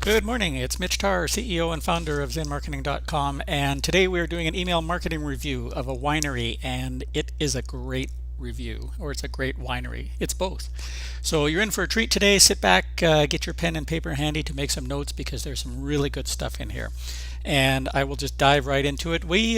Good morning. It's Mitch Tarr, CEO and founder of ZenMarketing.com, and today we are doing an email marketing review of a winery, and it is a great review, or it's a great winery. It's both. So you're in for a treat today. Sit back, get your pen and paper handy to make some notes because there's some really good stuff in here. And I will just dive right into it. We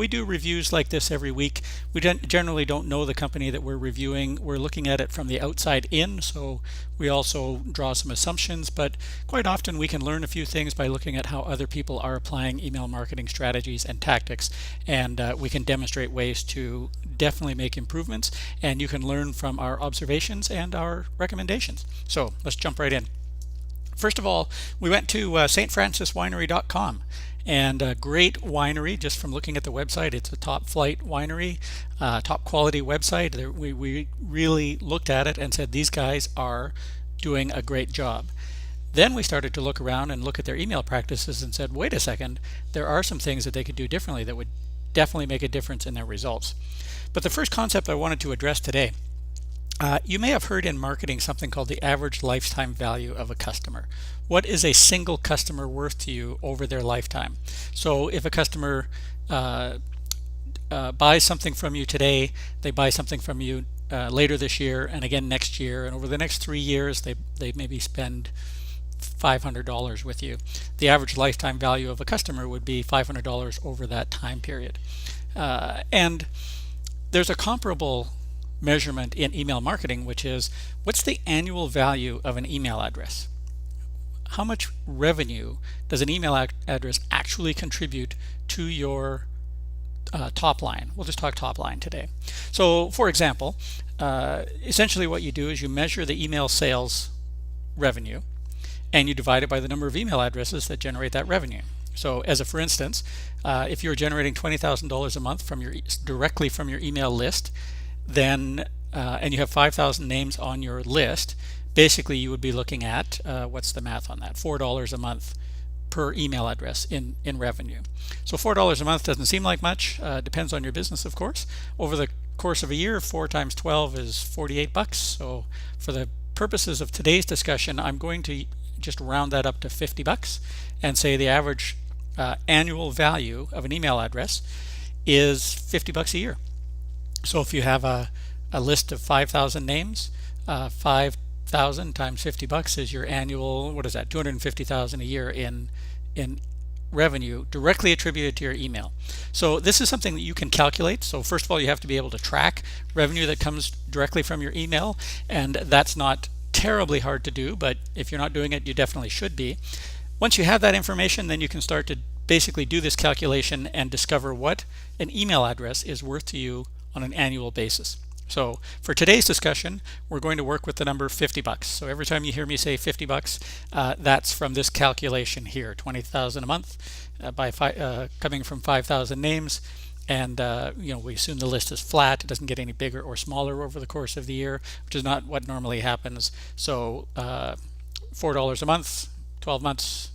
do reviews like this every week. We generally don't know the company that we're reviewing. We're looking at it from the outside in, so we also draw some assumptions, but quite often we can learn a few things by looking at how other people are applying email marketing strategies and tactics, and we can demonstrate ways to definitely make improvements, and you can learn from our observations and our recommendations. So let's jump right in. First of all, we went to stfranciswinery.com, and a great winery. Just from looking at the website, it's a top flight winery, top quality website. We really looked at it and said these guys are doing a great job. Then we started to look around and look at their email practices and said, wait a second, there are some things that they could do differently that would definitely make a difference in their results. But the first concept I wanted to address today, you may have heard in marketing something called the average lifetime value of a customer. What is a single customer worth to you over their lifetime? So if a customer buys something from you today, they buy something from you later this year and again next year, and over the next 3 years they maybe spend $500 with you. The average lifetime value of a customer would be $500 over that time period. And there's a comparable measurement in email marketing, which is what's the annual value of an email address? How much revenue does an email address actually contribute to your top line? We'll just talk top line today. So for example, essentially what you do is you measure the email sales revenue and you divide it by the number of email addresses that generate that revenue. So as a for instance, if you're generating $20,000 a month directly from your email list, then and you have 5,000 names on your list, basically you would be looking at what's the math on that? $4 a month per email address in revenue. So $4 a month doesn't seem like much. Depends on your business, of course. Over the course of a year, 4 times 12 is $48. So for the purposes of today's discussion, I'm going to just round that up to $50 and say the average annual value of an email address is $50 a year. So if you have a list of 5,000 names, 5,000 times $50 is your annual, what is that, 250,000 a year in revenue directly attributed to your email. So this is something that you can calculate. So first of all, you have to be able to track revenue that comes directly from your email, and that's not terribly hard to do, but if you're not doing it, you definitely should be. Once you have that information, then you can start to basically do this calculation and discover what an email address is worth to you on an annual basis. So for today's discussion, we're going to work with the number $50. So every time you hear me say $50, that's from this calculation here, 20,000 a month coming from 5,000 names. And we assume the list is flat. It doesn't get any bigger or smaller over the course of the year, which is not what normally happens. So $4 a month, 12 months,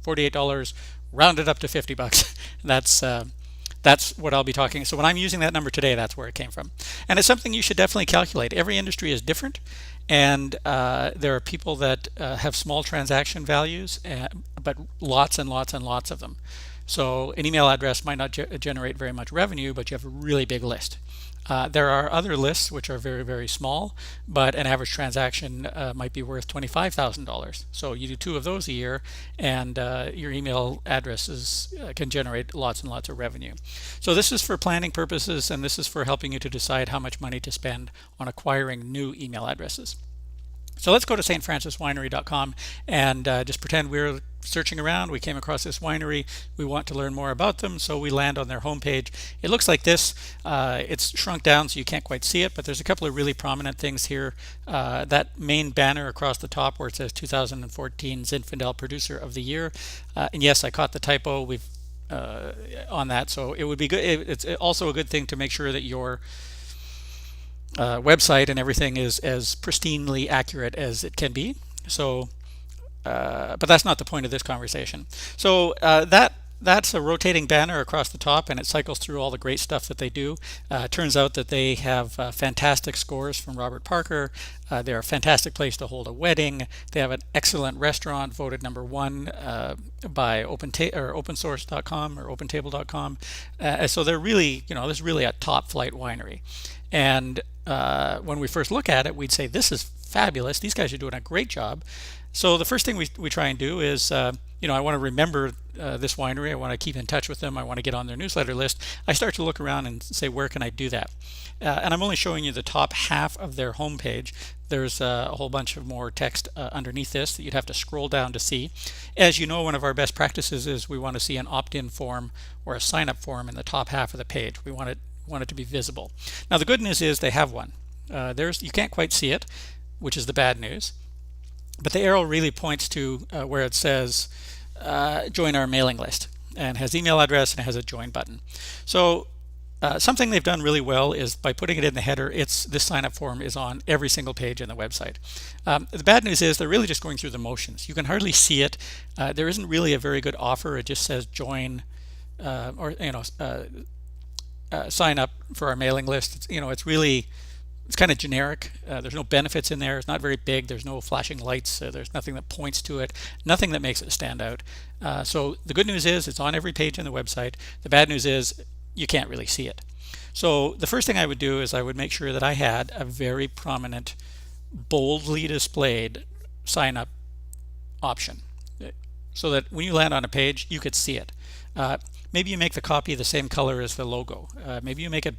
$48, rounded up to $50. That's what I'll be talking. So when I'm using that number today, that's where it came from. And it's something you should definitely calculate. Every industry is different, and there are people that have small transaction values, but lots and lots and lots of them. So an email address might not generate very much revenue, but you have a really big list. There are other lists which are very, very small, but an average transaction might be worth $25,000. So you do 2 of those a year, and your email addresses can generate lots and lots of revenue. So this is for planning purposes, and this is for helping you to decide how much money to spend on acquiring new email addresses. So let's go to stfranciswinery.com and just pretend we're searching around. We came across this winery. We want to learn more about them, so we land on their homepage. It looks like this. It's shrunk down so you can't quite see it, but there's a couple of really prominent things here. That main banner across the top where it says 2014 Zinfandel Producer of the Year. And yes, I caught the typo. We've on that, so it would be good. It's also a good thing to make sure that your website and everything is as pristinely accurate as it can be. So but that's not the point of this conversation. So that that's a rotating banner across the top, and it cycles through all the great stuff that they do. Turns out that they have fantastic scores from Robert Parker. They're a fantastic place to hold a wedding. They have an excellent restaurant, voted #1 by opensource.com or opentable.com. So they're really, this is really a top flight winery. And when we first look at it, we'd say, this is fabulous. These guys are doing a great job. So the first thing we try and do is, I want to remember this winery. I want to keep in touch with them. I want to get on their newsletter list. I start to look around and say, where can I do that? And I'm only showing you the top half of their homepage. There's a whole bunch of more text underneath this that you'd have to scroll down to see. As you know, one of our best practices is we want to see an opt-in form or a sign-up form in the top half of the page. We want it to be visible. Now, the good news is they have one. You can't quite see it, which is the bad news. But the arrow really points to where it says join our mailing list, and has email address and it has a join button. So something they've done really well is by putting it in the header, this sign up form is on every single page in the website. The bad news is they're really just going through the motions. You can hardly see it. There isn't really a very good offer. It just says join sign up for our mailing list. It's kind of generic. There's no benefits in there. It's not very big. There's no flashing lights. There's nothing that points to it. Nothing that makes it stand out. So the good news is it's on every page on the website. The bad news is you can't really see it. So the first thing I would do is I would make sure that I had a very prominent, boldly displayed sign up option, so that when you land on a page, you could see it. Maybe you make the copy the same color as the logo. Maybe you make it,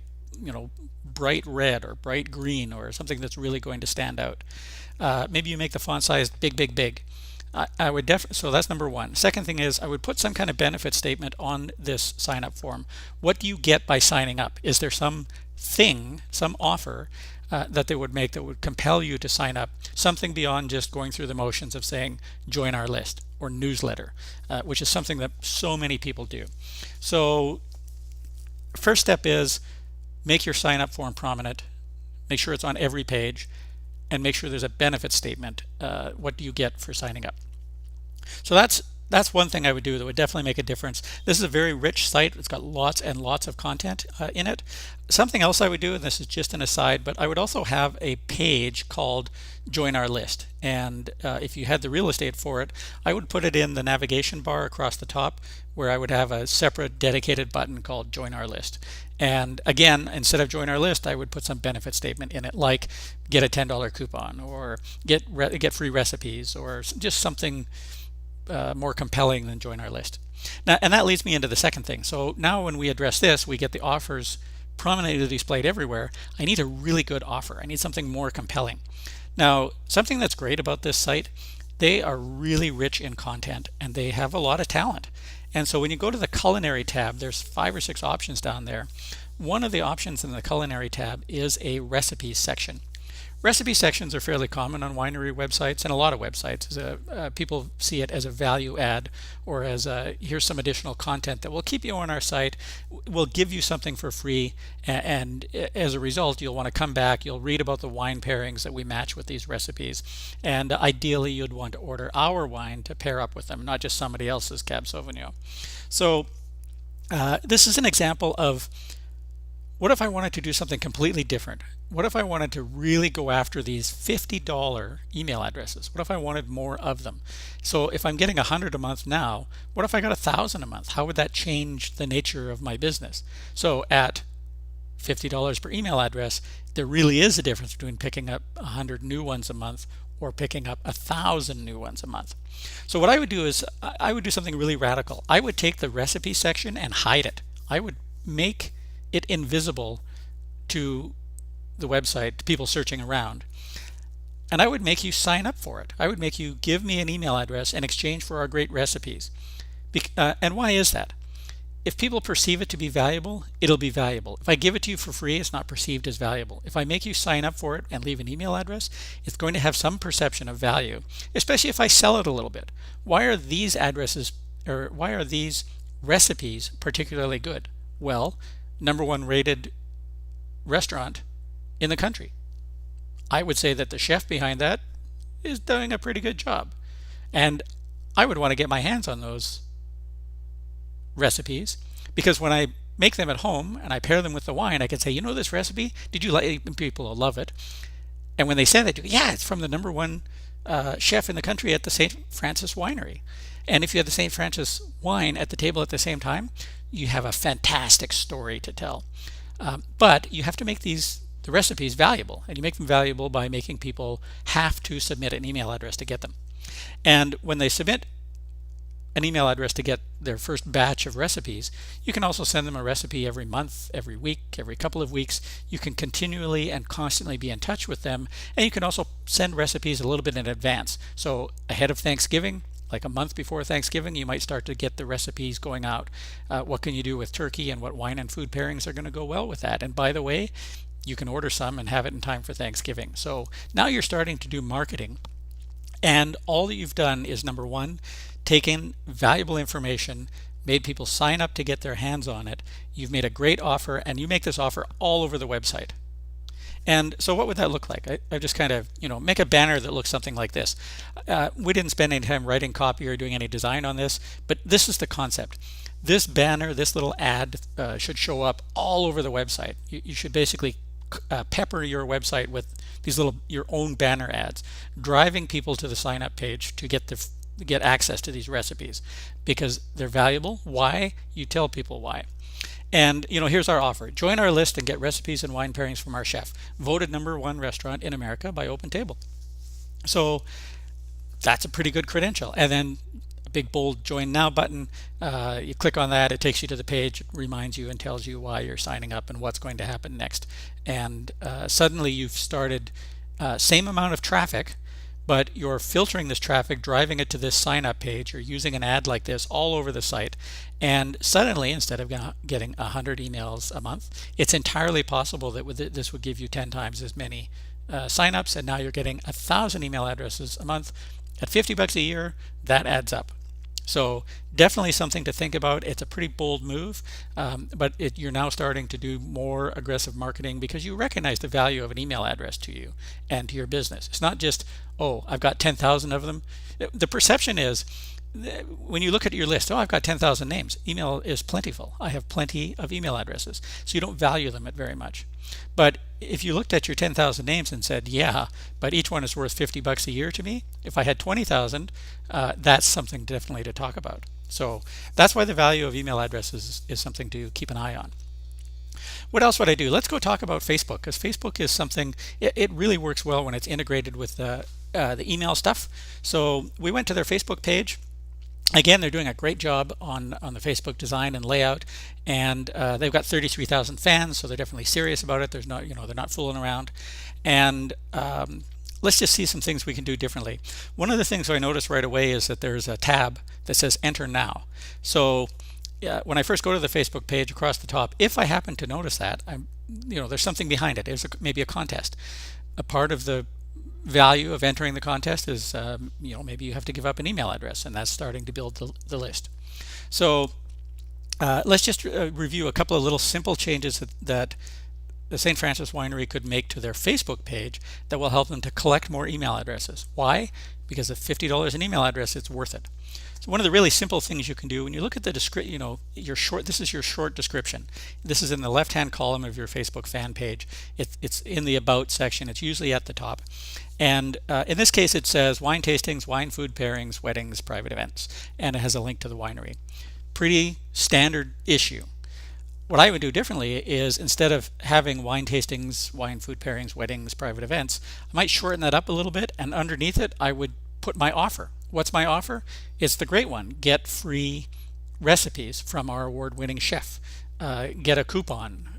bright red or bright green or something that's really going to stand out. Maybe you make the font size big, big, big. I would so that's number one. Second thing is I would put some kind of benefit statement on this sign up form. What do you get by signing up? Is there some offer that they would make that would compel you to sign up? Something beyond just going through the motions of saying join our list or newsletter, which is something that so many people do. So first step is make your sign up form prominent, make sure it's on every page, and make sure there's a benefit statement. What do you get for signing up? So that's one thing I would do that would definitely make a difference. This is a very rich site. It's got lots and lots of content in it. Something else I would do, and this is just an aside, but I would also have a page called Join Our List. And if you had the real estate for it, I would put it in the navigation bar across the top, where I would have a separate dedicated button called Join Our List. And again, instead of Join Our List, I would put some benefit statement in it, like get a $10 coupon, or get free recipes, or just something more compelling than Join Our List. Now, and that leads me into the second thing. So now when we address this, we get the offers prominently displayed everywhere. I need a really good offer. I need something more compelling. Now, something that's great about this site, they are really rich in content and they have a lot of talent. And so when you go to the Culinary tab, there's 5 or 6 options down there. One of the options in the Culinary tab is a recipes section. Recipe sections are fairly common on winery websites and a lot of websites. People see it as a value add, or as here's some additional content that will keep you on our site, will give you something for free, and as a result you'll want to come back, you'll read about the wine pairings that we match with these recipes, and ideally you'd want to order our wine to pair up with them, not just somebody else's Cab Sauvignon. So this is an example of, what if I wanted to do something completely different? What if I wanted to really go after these $50 email addresses? What if I wanted more of them? So if I'm getting 100 a month now, what if I got 1,000 a month? How would that change the nature of my business? So at $50 per email address, there really is a difference between picking up 100 new ones a month or picking up 1,000 new ones a month. So what I would do is I would do something really radical. I would take the recipe section and hide it. I would make it invisible to the website, to people searching around, and I would make you sign up for it. I would make you give me an email address in exchange for our great recipes. And why is that? If people perceive it to be valuable, it'll be valuable. If I give it to you for free, it's not perceived as valuable. If I make you sign up for it and leave an email address, it's going to have some perception of value, especially if I sell it a little bit. Why are these recipes particularly good? Well, #1 rated restaurant in the country. I would say that the chef behind that is doing a pretty good job, and I would want to get my hands on those recipes, because when I make them at home and I pair them with the wine, I can say, you know, this recipe, did you like it? People will love it. And when they say that, yeah, it's from the #1 chef in the country at the St. Francis winery. And if you have the St. Francis wine at the table at the same time, you have a fantastic story to tell. But you have to make the recipes valuable, and you make them valuable by making people have to submit an email address to get them. And when they submit an email address to get their first batch of recipes, you can also send them a recipe every month, every week, every couple of weeks. You can continually and constantly be in touch with them, and you can also send recipes a little bit in advance. So ahead of Thanksgiving, like a month before Thanksgiving, you might start to get the recipes going out. What can you do with turkey, and what wine and food pairings are going to go well with that? And by the way, you can order some and have it in time for Thanksgiving. So now you're starting to do marketing, and all that you've done is, #1, taken valuable information, made people sign up to get their hands on it. You've made a great offer, and you make this offer all over the website. And so what would that look like? I just kind of, make a banner that looks something like this. We didn't spend any time writing copy or doing any design on this, but this is the concept. This banner, this little ad should show up all over the website. You should basically pepper your website with these your own banner ads, driving people to the sign up page to get access to these recipes because they're valuable. Why? You tell people why. And here's our offer. Join our list and get recipes and wine pairings from our chef. Voted #1 restaurant in America by OpenTable. So that's a pretty good credential. And then a big bold join now button. You click on that, it takes you to the page, it reminds you and tells you why you're signing up and what's going to happen next. And suddenly you've started same amount of traffic, but you're filtering this traffic, driving it to this sign up page. You're using an ad like this all over the site, and suddenly, instead of getting 100 emails a month, it's entirely possible that this would give you 10 times as many signups, and now you're getting 1,000 email addresses a month at $50 a year. That adds up. So definitely something to think about. It's a pretty bold move, but you're now starting to do more aggressive marketing because you recognize the value of an email address to you and to your business. It's not just, oh, I've got 10,000 of them. The perception is, when you look at your list, oh, I've got 10,000 names. Email is plentiful. I have plenty of email addresses. So you don't value them at very much. But if you looked at your 10,000 names and said, yeah, but each one is worth $50 a year to me, if I had 20,000, that's something definitely to talk about. So that's why the value of email addresses is something to keep an eye on. What else would I do? Let's go talk about Facebook, because Facebook is something, it really works well when it's integrated with the email stuff. So we went to their Facebook page. Again, they're doing a great job on the Facebook design and layout, and they've got 33,000 fans, so they're definitely serious about it. There's not, they're not fooling around. And let's just see some things we can do differently. One of the things I noticed right away is that there's a tab that says Enter Now. So when I first go to the Facebook page, across the top, if I happen to notice that, there's something behind it. There's maybe a contest. A part of the value of entering the contest is maybe you have to give up an email address, and that's starting to build the list. So let's just review a couple of little simple changes that the St. Francis Winery could make to their Facebook page that will help them to collect more email addresses. Why? Because at $50 an email address, it's worth it. So one of the really simple things you can do when you look at the description, this is your short description. This is in the left-hand column of your Facebook fan page. It's in the About section. It's usually at the top. And in this case, it says wine tastings, wine food pairings, weddings, private events, and it has a link to the winery. Pretty standard issue. What I would do differently is, instead of having wine tastings, wine food pairings, weddings, private events, I might shorten that up a little bit, and underneath it, I would put my offer. What's my offer? It's the great one. Get free recipes from our award-winning chef. Get a coupon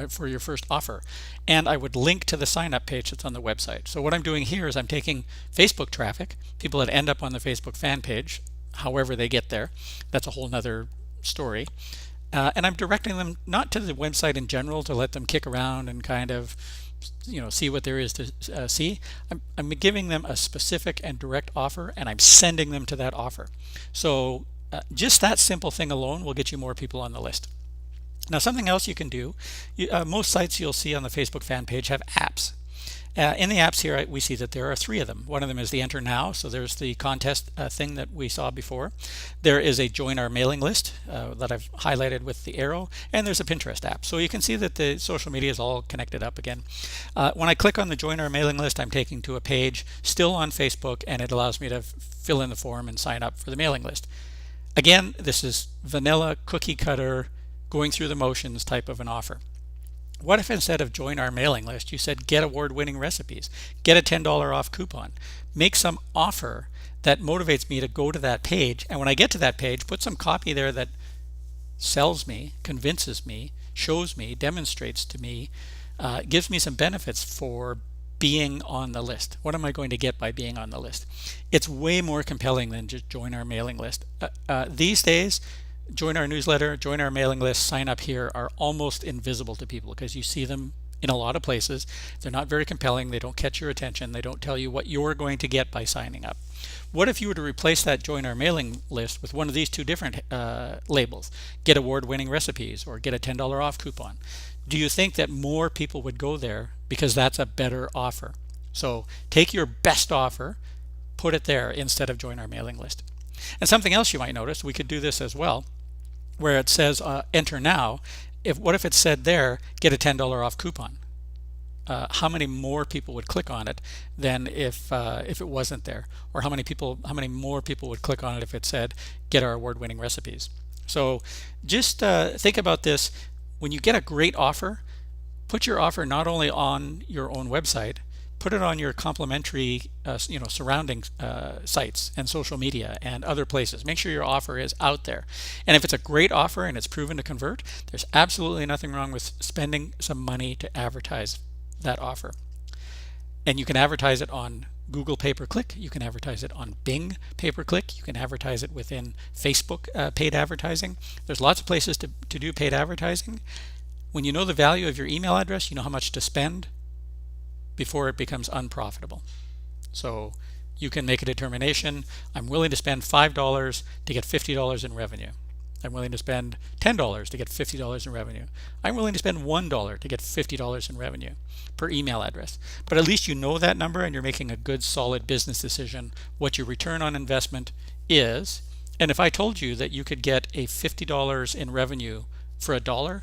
for your first offer. And I would link to the sign-up page that's on the website. So what I'm doing here is I'm taking Facebook traffic, people that end up on the Facebook fan page, however they get there. That's a whole nother story. And I'm directing them not to the website in general to let them kick around and kind of see what there is to see. I'm giving them a specific and direct offer, and I'm sending them to that offer. So just that simple thing alone will get you more people on the list. Now, something else you can do, most sites you'll see on the Facebook fan page have apps. In the apps here, we see that there are three of them. One of them is the Enter Now. So there's the contest thing that we saw before. There is a Join Our Mailing List that I've highlighted with the arrow. And there's a Pinterest app. So you can see that the social media is all connected up again. When I click on the Join Our Mailing List, I'm taken to a page still on Facebook, and it allows me to fill in the form and sign up for the mailing list. Again, this is vanilla, cookie cutter, going through the motions type of an offer. What if instead of join our mailing list, you said get award-winning recipes, get a $10 off coupon, make some offer that motivates me to go to that page, and when I get to that page, put some copy there that sells me, convinces me, shows me, demonstrates to me, gives me some benefits for being on the list. What am I going to get by being on the list? It's way more compelling than just join our mailing list. These days, join our newsletter, join our mailing list, sign up here are almost invisible to people because you see them in a lot of places. They're not very compelling. They don't catch your attention. They don't tell you what you're going to get by signing up. What if you were to replace that join our mailing list with one of these two different labels? Get award-winning recipes or get a $10 off coupon. Do you think that more people would go there because that's a better offer? So take your best offer, put it there instead of join our mailing list. And something else you might notice, we could do this as well, where it says enter now. What if it said there, get a $10 off coupon? How many more people would click on it than if it wasn't there? Or how many more people would click on it if it said, get our award-winning recipes? So just think about this. When you get a great offer, put your offer not only on your own website, put it on your complementary surrounding sites and social media and other places. Make sure your offer is out there. And if it's a great offer and it's proven to convert, there's absolutely nothing wrong with spending some money to advertise that offer. And you can advertise it on Google pay-per-click. You can advertise it on Bing pay-per-click. You can advertise it within Facebook paid advertising. There's lots of places to do paid advertising. When you know the value of your email address, you know how much to spend before it becomes unprofitable. So you can make a determination. I'm willing to spend $5 to get $50 in revenue. I'm willing to spend $10 to get $50 in revenue. I'm willing to spend $1 to get $50 in revenue per email address. But at least you know that number and you're making a good solid business decision what your return on investment is. And if I told you that you could get a $50 in revenue for $1,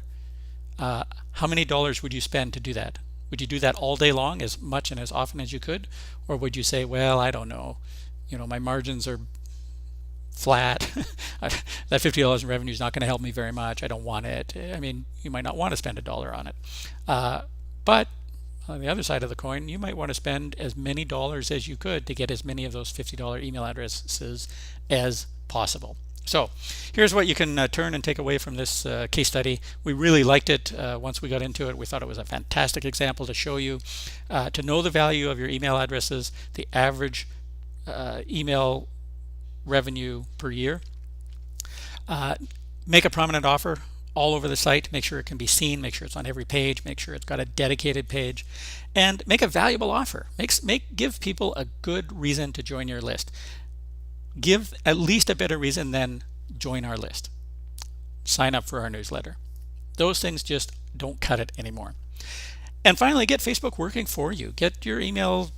how many dollars would you spend to do that? Would you do that all day long, as much and as often as you could? Or would you say, well, I don't know, my margins are flat. That $50 in revenue is not going to help me very much. I don't want it. I mean, you might not want to spend $1 on it. But on the other side of the coin, you might want to spend as many dollars as you could to get as many of those $50 email addresses as possible. So here's what you can turn and take away from this case study. We really liked it once we got into it. We thought it was a fantastic example to show you to know the value of your email addresses, the average email revenue per year. Make a prominent offer all over the site. Make sure it can be seen. Make sure it's on every page. Make sure it's got a dedicated page. And make a valuable offer. Give people a good reason to join your list. Give at least a better reason than join our list. Sign up for our newsletter. Those things just don't cut it anymore. And finally, get Facebook working for you. Get your email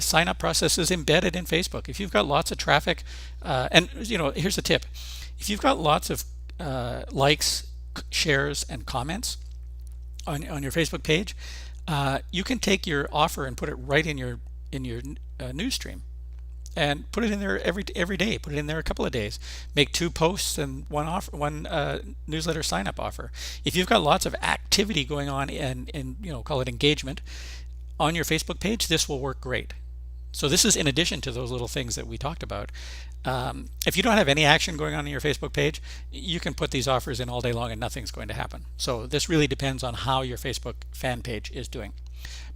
sign up processes embedded in Facebook. If you've got lots of traffic, and here's a tip. If you've got lots of likes, shares, and comments on your Facebook page, you can take your offer and put it right in your news stream. And put it in there every day. Put it in there a couple of days. Make 2 posts and one newsletter sign up offer. If you've got lots of activity going on and call it engagement on your Facebook page, this will work great. So this is in addition to those little things that we talked about. If you don't have any action going on your Facebook page, you can put these offers in all day long and nothing's going to happen. So this really depends on how your Facebook fan page is doing.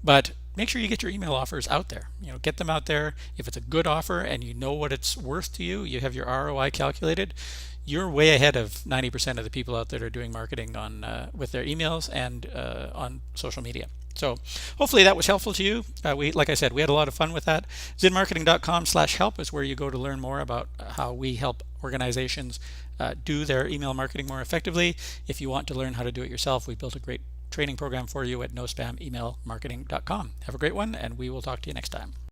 But make sure you get your email offers out there. Get them out there. If it's a good offer and you know what it's worth to you, you have your ROI calculated, you're way ahead of 90% of the people out there that are doing marketing on with their emails and on social media. So hopefully that was helpful to you. Like I said, we had a lot of fun with that. zinmarketing.com/help is where you go to learn more about how we help organizations do their email marketing more effectively. If you want to learn how to do it yourself, we built a great training program for you at nospamemailmarketing.com. Have a great one, and we will talk to you next time.